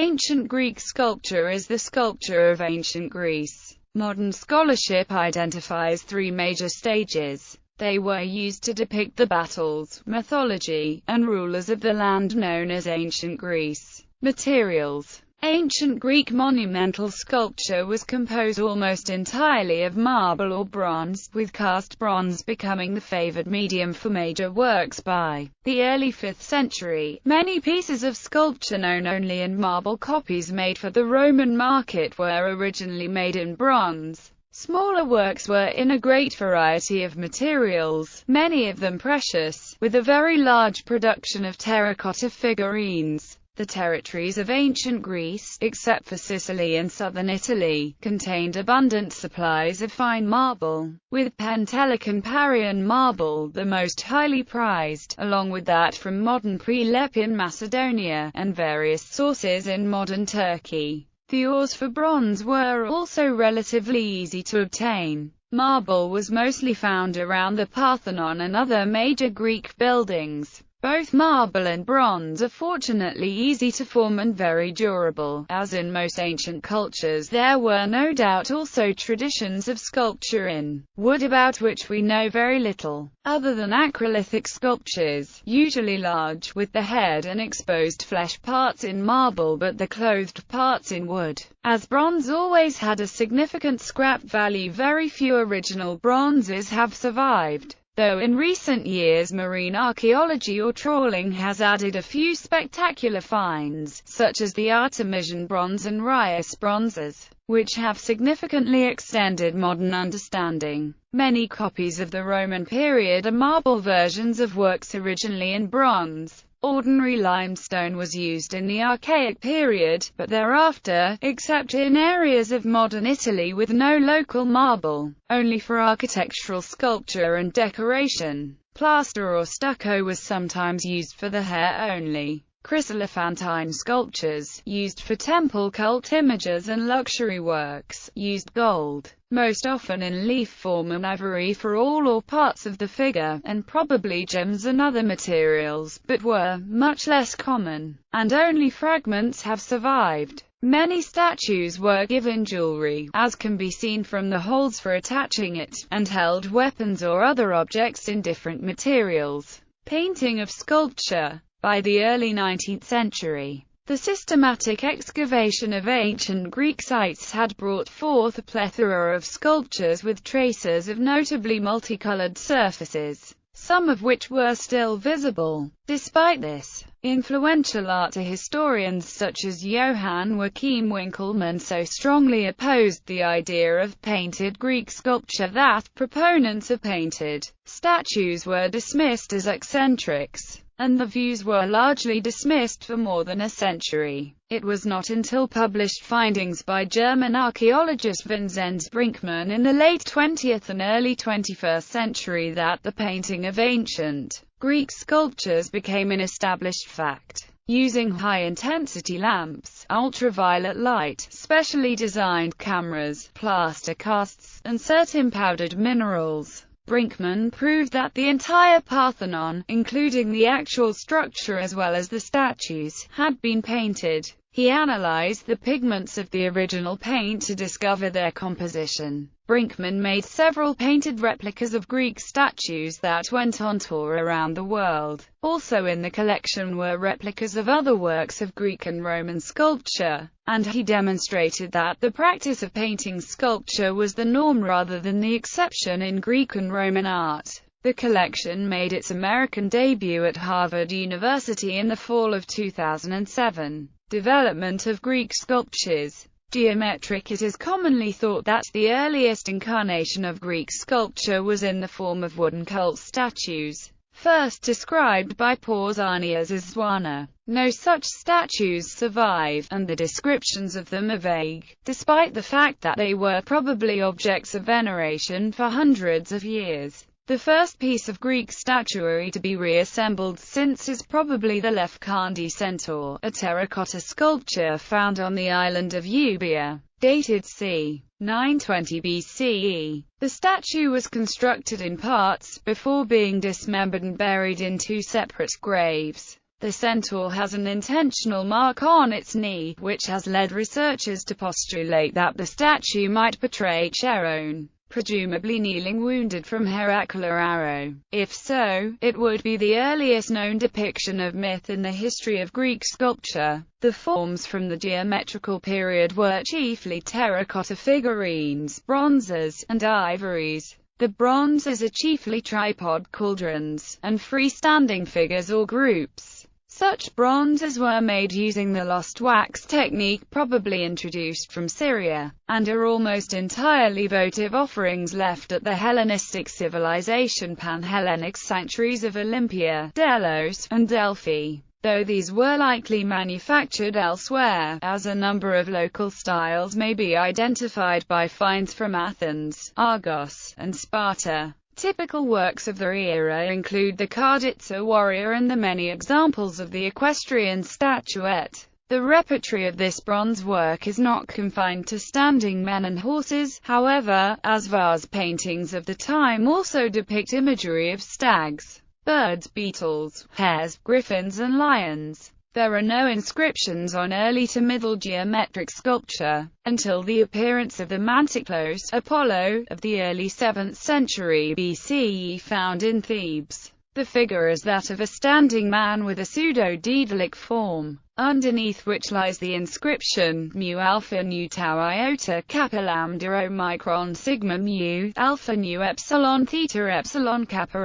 Ancient Greek sculpture is the sculpture of ancient Greece. Modern scholarship identifies three major stages. They were used to depict the battles, mythology, and rulers of the land known as ancient Greece. Materials. Ancient Greek monumental sculpture was composed almost entirely of marble or bronze, with cast bronze becoming the favored medium for major works by the early 5th century. Many pieces of sculpture known only in marble copies made for the Roman market were originally made in bronze. Smaller works were in a great variety of materials, many of them precious, with a very large production of terracotta figurines. The territories of ancient Greece, except for Sicily and southern Italy, contained abundant supplies of fine marble, with Pentelik and Parian marble the most highly prized, along with that from modern Prilep in Macedonia, and various sources in modern Turkey. The ores for bronze were also relatively easy to obtain. Marble was mostly found around the Parthenon and other major Greek buildings. Both marble and bronze are fortunately easy to form and very durable. As in most ancient cultures, there were no doubt also traditions of sculpture in wood about which we know very little, other than acrolithic sculptures, usually large, with the head and exposed flesh parts in marble but the clothed parts in wood. As bronze always had a significant scrap value, very few original bronzes have survived, though in recent years marine archaeology or trawling has added a few spectacular finds, such as the Artemision bronze and Rhais bronzes, which have significantly extended modern understanding. Many copies of the Roman period are marble versions of works originally in bronze. Ordinary limestone was used in the Archaic period, but thereafter, except in areas of modern Italy with no local marble, only for architectural sculpture and decoration. Plaster or stucco was sometimes used for the hair only. Chryselephantine sculptures, used for temple cult images and luxury works, used gold, most often in leaf form, and ivory for all or parts of the figure, and probably gems and other materials, but were much less common, and only fragments have survived. Many statues were given jewelry, as can be seen from the holes for attaching it, and held weapons or other objects in different materials. Painting of sculpture. By the early 19th century, the systematic excavation of ancient Greek sites had brought forth a plethora of sculptures with traces of notably multicolored surfaces, some of which were still visible. Despite this, influential art historians such as Johann Joachim Winckelmann so strongly opposed the idea of painted Greek sculpture that proponents of painted statues were dismissed as eccentrics, and the views were largely dismissed for more than a century. It was not until published findings by German archaeologist Vinzenz Brinkmann in the late 20th and early 21st century that the painting of ancient Greek sculptures became an established fact. Using high-intensity lamps, ultraviolet light, specially designed cameras, plaster casts, and certain powdered minerals, Brinkmann proved that the entire Parthenon, including the actual structure as well as the statues, had been painted. He analyzed the pigments of the original paint to discover their composition. Brinkmann made several painted replicas of Greek statues that went on tour around the world. Also in the collection were replicas of other works of Greek and Roman sculpture, and he demonstrated that the practice of painting sculpture was the norm rather than the exception in Greek and Roman art. The collection made its American debut at Harvard University in the fall of 2007. Development of Greek sculptures. Geometric. It is commonly thought that the earliest incarnation of Greek sculpture was in the form of wooden cult statues, first described by Pausanias as Zwana. No such statues survive, and the descriptions of them are vague, despite the fact that they were probably objects of veneration for hundreds of years. The first piece of Greek statuary to be reassembled since is probably the Lefkandi centaur, a terracotta sculpture found on the island of Euboea, dated c. 920 BCE. The statue was constructed in parts, before being dismembered and buried in two separate graves. The centaur has an intentional mark on its knee, which has led researchers to postulate that the statue might portray Charon, presumably kneeling wounded from Heracle's arrow. If so, it would be the earliest known depiction of myth in the history of Greek sculpture. The forms from the geometrical period were chiefly terracotta figurines, bronzes, and ivories. The bronzes are chiefly tripod cauldrons, and freestanding figures or groups. Such bronzes were made using the lost wax technique, probably introduced from Syria, and are almost entirely votive offerings left at the Hellenistic civilization Panhellenic Sanctuaries of Olympia, Delos, and Delphi, though these were likely manufactured elsewhere, as a number of local styles may be identified by finds from Athens, Argos, and Sparta. Typical works of the era include the Karditsa warrior and the many examples of the equestrian statuette. The repertory of this bronze work is not confined to standing men and horses, however, as vase paintings of the time also depict imagery of stags, birds, beetles, hares, griffins and lions. There are no inscriptions on early to middle geometric sculpture, until the appearance of the Mantiklos Apollo of the early 7th century BCE found in Thebes. The figure is that of a standing man with a pseudo-daedalic form, underneath which lies the inscription, mu alpha nu tau iota kappa lambda omicron sigma mu, alpha nu epsilon theta epsilon kappa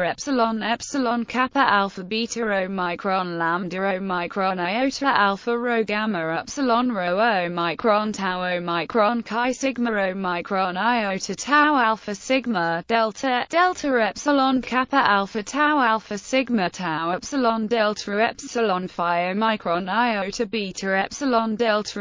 alpha beta omicron lambda omicron iota alpha rho gamma epsilon rho omicron tau omicron chi sigma omicron iota tau alpha sigma delta epsilon kappa alpha tau alpha sigma tau epsilon delta epsilon phi omicron iota beta epsilon delta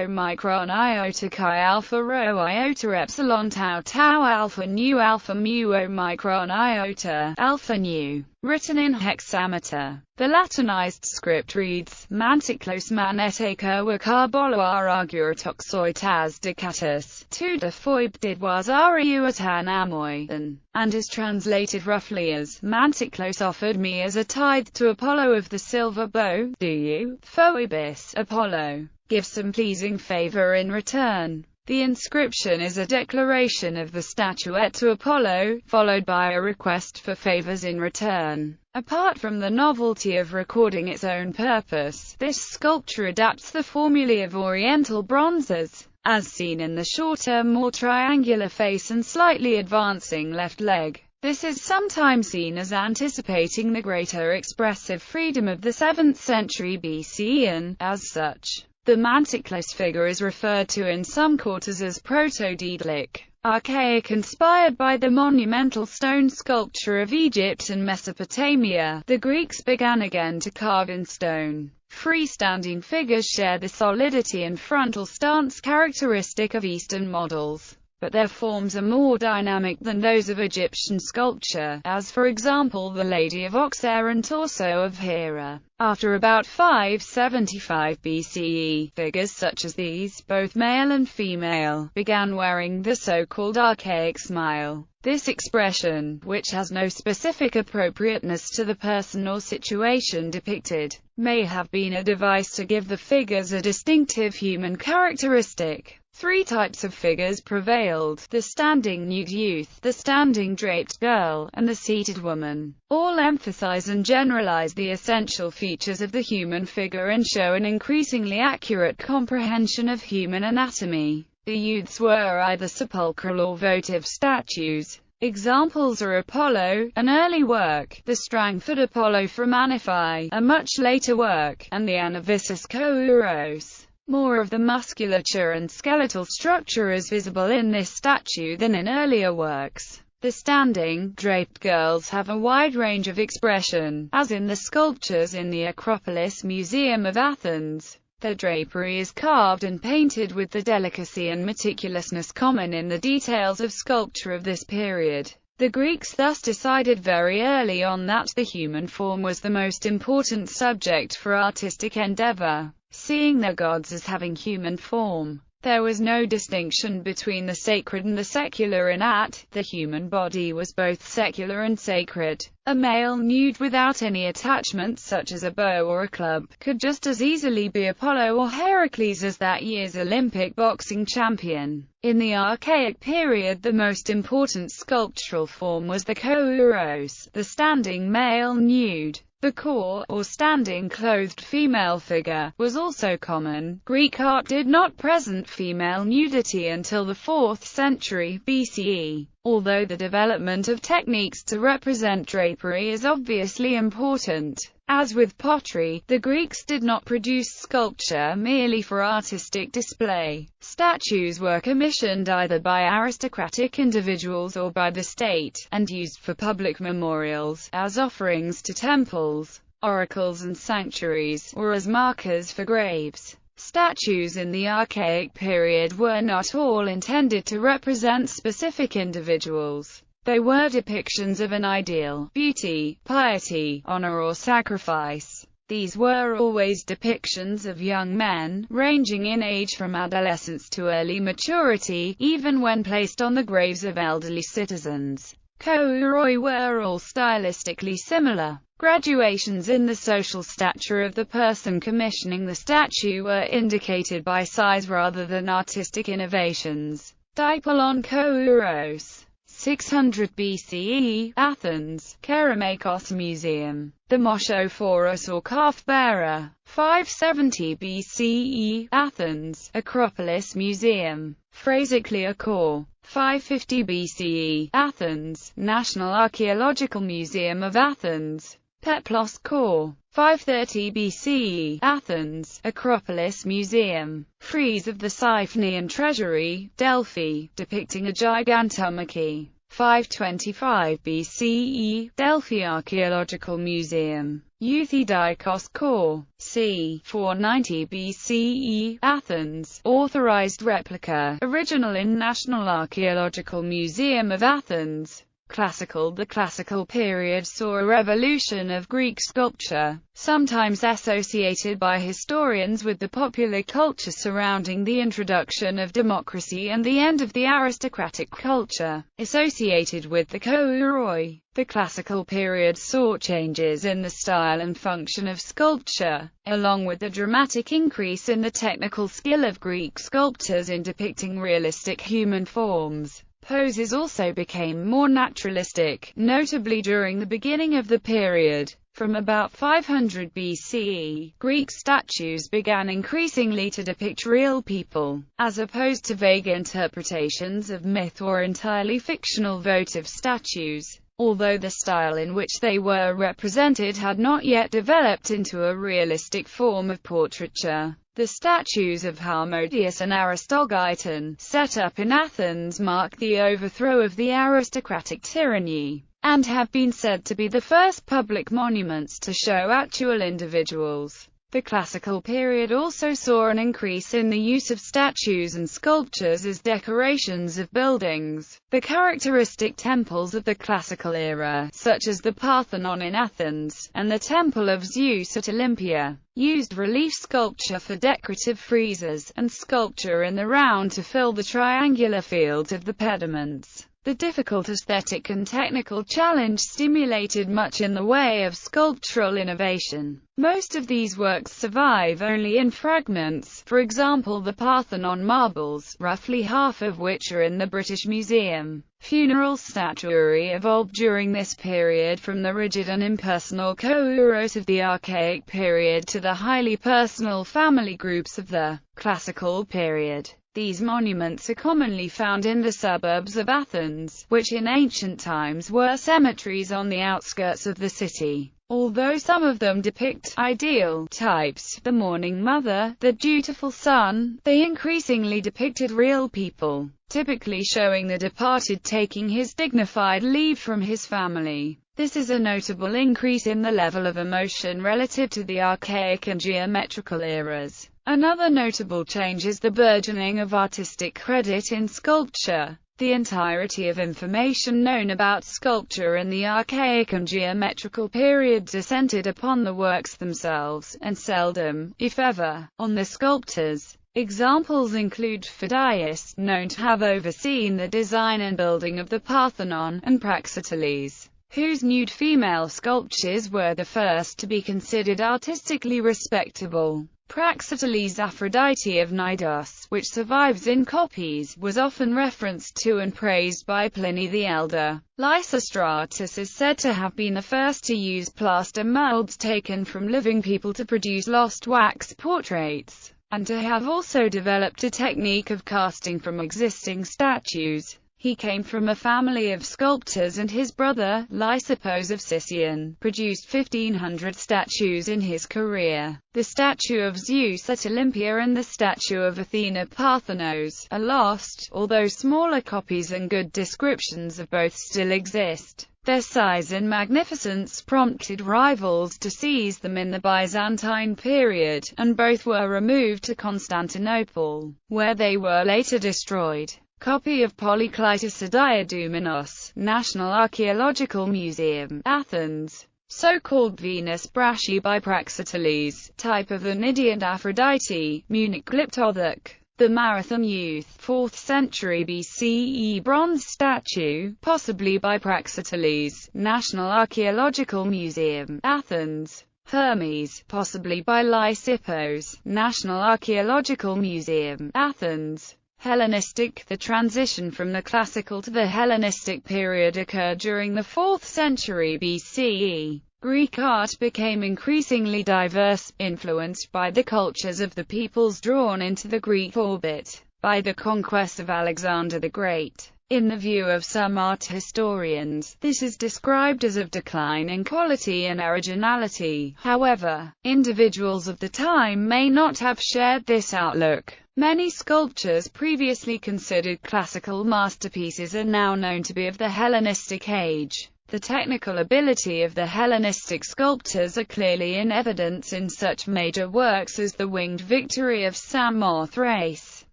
omicron iota chi alpha rho iota epsilon tau alpha nu alpha mu omicron iota alpha nu. Written in hexameter. The Latinized script reads, Mantiklos maneteka wakarbolo aragur toxoitas decatus, tu de foibdidwas ariuatan amoian, and is translated roughly as, Mantiklos offered me as a tithe to Apollo of the silver bow, do you, Phoebus, Apollo, give some pleasing favor in return. The inscription is a declaration of the statuette to Apollo, followed by a request for favors in return. Apart from the novelty of recording its own purpose, this sculpture adapts the formulae of Oriental bronzes, as seen in the shorter, more triangular face and slightly advancing left leg. This is sometimes seen as anticipating the greater expressive freedom of the 7th century BC and, as such, the Mantiklos figure is referred to in some quarters as proto-daedalic, archaic, inspired by the monumental stone sculpture of Egypt and Mesopotamia. The Greeks began again to carve in stone. Freestanding figures share the solidity and frontal stance characteristic of Eastern models, but their forms are more dynamic than those of Egyptian sculpture, as for example the Lady of Auxerre and Torso of Hera. After about 575 BCE, figures such as these, both male and female, began wearing the so-called Archaic Smile. This expression, which has no specific appropriateness to the person or situation depicted, may have been a device to give the figures a distinctive human characteristic. Three types of figures prevailed: the standing nude youth, the standing draped girl, and the seated woman. All emphasize and generalize the essential features of the human figure and show an increasingly accurate comprehension of human anatomy. The youths were either sepulchral or votive statues. Examples are Apollo, an early work, the Strangford Apollo from Anaphi, a much later work, and the Anavissus Kouros. More of the musculature and skeletal structure is visible in this statue than in earlier works. The standing, draped girls have a wide range of expression, as in the sculptures in the Acropolis Museum of Athens. Their drapery is carved and painted with the delicacy and meticulousness common in the details of sculpture of this period. The Greeks thus decided very early on that the human form was the most important subject for artistic endeavor. Seeing their gods as having human form, There was no distinction between the sacred and the secular in art. The human body was both secular and sacred. A male nude without any attachments such as a bow or a club could just as easily be Apollo or Heracles as that year's Olympic boxing champion. In the Archaic period, the most important sculptural form was the kouros, the standing male nude. The core, or standing clothed female figure, was also common. Greek art did not present female nudity until the 4th century BCE. Although the development of techniques to represent drapery is obviously important, as with pottery, the Greeks did not produce sculpture merely for artistic display. Statues were commissioned either by aristocratic individuals or by the state, and used for public memorials, as offerings to temples, oracles and sanctuaries, or as markers for graves. Statues in the Archaic period were not all intended to represent specific individuals. They were depictions of an ideal, beauty, piety, honor or sacrifice. These were always depictions of young men, ranging in age from adolescence to early maturity, even when placed on the graves of elderly citizens. Kouroi were all stylistically similar. Graduations in the social stature of the person commissioning the statue were indicated by size rather than artistic innovations. Dipolon Kouros, 600 BCE, Athens, Kerameikos Museum. The Moshophorus or calf-bearer, 570 BCE, Athens, Acropolis Museum. Phrasiklia Core, 550 BCE, Athens, National Archaeological Museum of Athens. Peplos Core, 530 BCE, Athens, Acropolis Museum. Frieze of the Siphonian Treasury, Delphi, depicting a gigantomachy. 525 BCE, Delphi Archaeological Museum. Euthydikos Core, c. 490 BCE, Athens, authorized replica, original in National Archaeological Museum of Athens. The classical period saw a revolution of Greek sculpture, sometimes associated by historians with the popular culture surrounding the introduction of democracy and the end of the aristocratic culture, associated with the kouroi. The classical period saw changes in the style and function of sculpture, along with the dramatic increase in the technical skill of Greek sculptors in depicting realistic human forms. Poses also became more naturalistic, notably during the beginning of the period. From about 500 BCE, Greek statues began increasingly to depict real people, as opposed to vague interpretations of myth or entirely fictional votive statues. Although the style in which they were represented had not yet developed into a realistic form of portraiture. The statues of Harmodius and Aristogeiton, set up in Athens, mark the overthrow of the aristocratic tyranny, and have been said to be the first public monuments to show actual individuals. The classical period also saw an increase in the use of statues and sculptures as decorations of buildings. The characteristic temples of the classical era, such as the Parthenon in Athens, and the Temple of Zeus at Olympia, used relief sculpture for decorative friezes, and sculpture in the round to fill the triangular fields of the pediments. The difficult aesthetic and technical challenge stimulated much in the way of sculptural innovation. Most of these works survive only in fragments, for example the Parthenon Marbles, roughly half of which are in the British Museum. Funeral statuary evolved during this period from the rigid and impersonal kouros of the Archaic period to the highly personal family groups of the Classical period. These monuments are commonly found in the suburbs of Athens, which in ancient times were cemeteries on the outskirts of the city. Although some of them depict ideal types, the mourning mother, the dutiful son, they increasingly depicted real people, typically showing the departed taking his dignified leave from his family. This is a notable increase in the level of emotion relative to the archaic and geometrical eras. Another notable change is the burgeoning of artistic credit in sculpture. The entirety of information known about sculpture in the archaic and geometrical periods descended upon the works themselves, and seldom, if ever, on the sculptors. Examples include Phidias, known to have overseen the design and building of the Parthenon, and Praxiteles, whose nude female sculptures were the first to be considered artistically respectable. Praxiteles' Aphrodite of Cnidus, which survives in copies, was often referenced to and praised by Pliny the Elder. Lysistratus is said to have been the first to use plaster molds taken from living people to produce lost wax portraits, and to have also developed a technique of casting from existing statues. He came from a family of sculptors, and his brother, Lysippos of Sicyon, produced 1,500 statues in his career. The statue of Zeus at Olympia and the statue of Athena Parthenos are lost, although smaller copies and good descriptions of both still exist. Their size and magnificence prompted rivals to seize them in the Byzantine period, and both were removed to Constantinople, where they were later destroyed. Copy of Polykleitos Diadoumenos, National Archaeological Museum, Athens. So-called Venus Brachii by Praxiteles, type of the Cnidian Aphrodite, Munich Glyptothek. The Marathon Youth, 4th century BCE bronze statue, possibly by Praxiteles, National Archaeological Museum, Athens. Hermes, possibly by Lysippos, National Archaeological Museum, Athens. Hellenistic. The transition from the classical to the Hellenistic period occurred during the 4th century BCE. Greek art became increasingly diverse, influenced by the cultures of the peoples drawn into the Greek orbit by the conquest of Alexander the Great. In the view of some art historians, this is described as of decline in quality and originality. However, individuals of the time may not have shared this outlook. Many sculptures previously considered classical masterpieces are now known to be of the Hellenistic age. The technical ability of the Hellenistic sculptors are clearly in evidence in such major works as the Winged Victory of Samothrace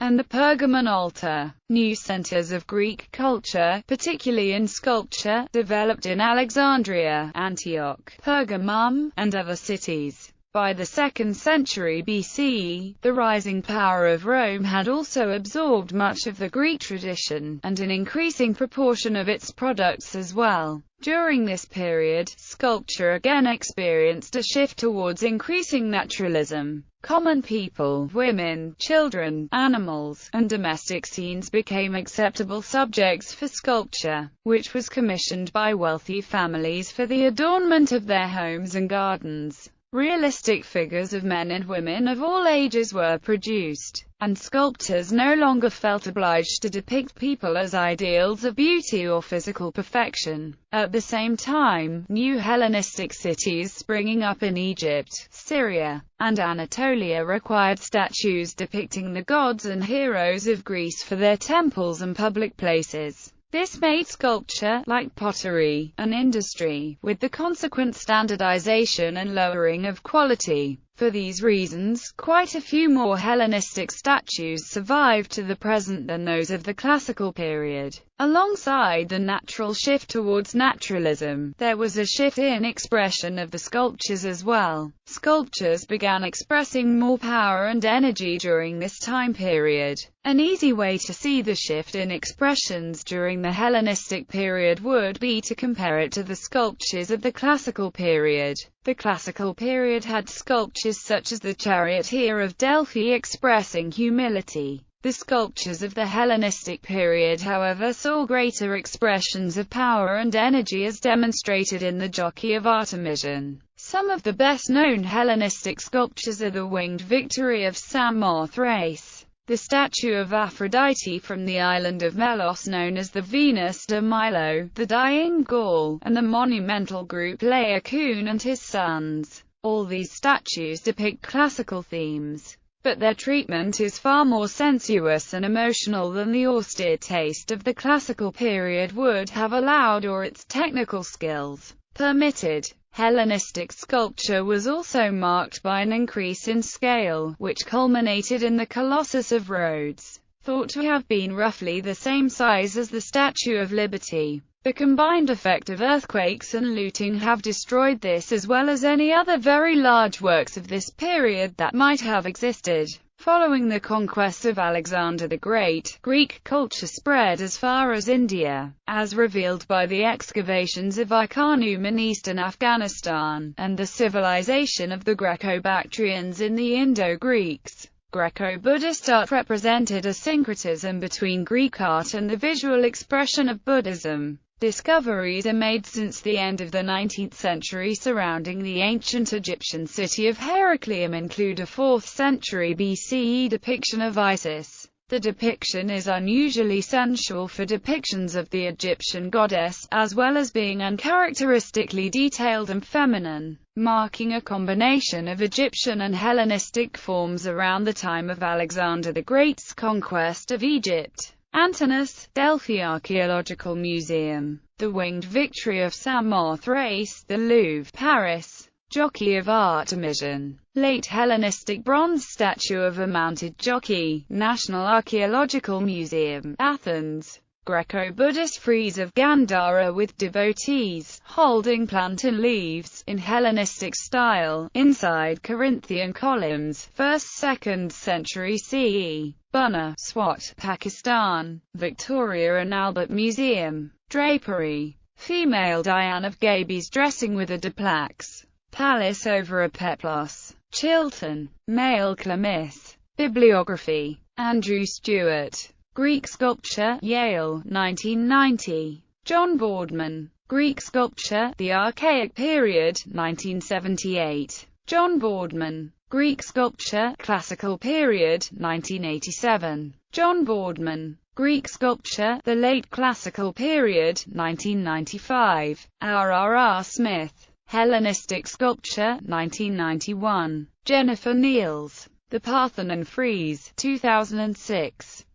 and the Pergamon altar. New centers of Greek culture, particularly in sculpture, developed in Alexandria, Antioch, Pergamum, and other cities. By the 2nd century BCE, the rising power of Rome had also absorbed much of the Greek tradition, and an increasing proportion of its products as well. During this period, sculpture again experienced a shift towards increasing naturalism. Common people, women, children, animals, and domestic scenes became acceptable subjects for sculpture, which was commissioned by wealthy families for the adornment of their homes and gardens. Realistic figures of men and women of all ages were produced, and sculptors no longer felt obliged to depict people as ideals of beauty or physical perfection. At the same time, new Hellenistic cities springing up in Egypt, Syria, and Anatolia required statues depicting the gods and heroes of Greece for their temples and public places. This made sculpture, like pottery, an industry, with the consequent standardization and lowering of quality. For these reasons, quite a few more Hellenistic statues survive to the present than those of the classical period. Alongside the natural shift towards naturalism, there was a shift in expression of the sculptures as well. Sculptures began expressing more power and energy during this time period. An easy way to see the shift in expressions during the Hellenistic period would be to compare it to the sculptures of the classical period. The classical period had sculptures such as the Charioteer of Delphi expressing humility. The sculptures of the Hellenistic period, however, saw greater expressions of power and energy as demonstrated in the Jockey of Artemision. Some of the best-known Hellenistic sculptures are the Winged Victory of Samothrace, the Statue of Aphrodite from the island of Melos known as the Venus de Milo, the Dying Gaul, and the monumental group Laocoon and his sons. All these statues depict classical themes, but their treatment is far more sensuous and emotional than the austere taste of the classical period would have allowed or its technical skills permitted. Hellenistic sculpture was also marked by an increase in scale, which culminated in the Colossus of Rhodes, thought to have been roughly the same size as the Statue of Liberty. The combined effect of earthquakes and looting have destroyed this as well as any other very large works of this period that might have existed. Following the conquest of Alexander the Great, Greek culture spread as far as India, as revealed by the excavations of Icarium in eastern Afghanistan, and the civilization of the Greco-Bactrians in the Indo-Greeks. Greco-Buddhist art represented a syncretism between Greek art and the visual expression of Buddhism. Discoveries are made since the end of the 19th century surrounding the ancient Egyptian city of Heracleium include a 4th century BCE depiction of Isis. The depiction is unusually sensual for depictions of the Egyptian goddess, as well as being uncharacteristically detailed and feminine, marking a combination of Egyptian and Hellenistic forms around the time of Alexander the Great's conquest of Egypt. Antinous, Delphi Archaeological Museum, the Winged Victory of Samothrace, the Louvre, Paris, Jockey of Artemision, Late Hellenistic bronze statue of a mounted jockey, National Archaeological Museum, Athens, Greco-Buddhist frieze of Gandhara with devotees, holding plantain leaves, in Hellenistic style, inside Corinthian columns, 1st–2nd century CE. Bunna, Swat, Pakistan, Victoria and Albert Museum. Drapery. Female Diane of Gabes dressing with a deplax. Palace over a peplos. Chiltern. Male Chlamys. Bibliography. Andrew Stewart. Greek sculpture, Yale, 1990. John Boardman. Greek sculpture, The Archaic Period, 1978. John Boardman. Greek sculpture, Classical Period, 1987. John Boardman. Greek sculpture, The Late Classical Period, 1995. R. Smith. Hellenistic sculpture, 1991. Jennifer Niels. The Parthenon Frieze, 2006.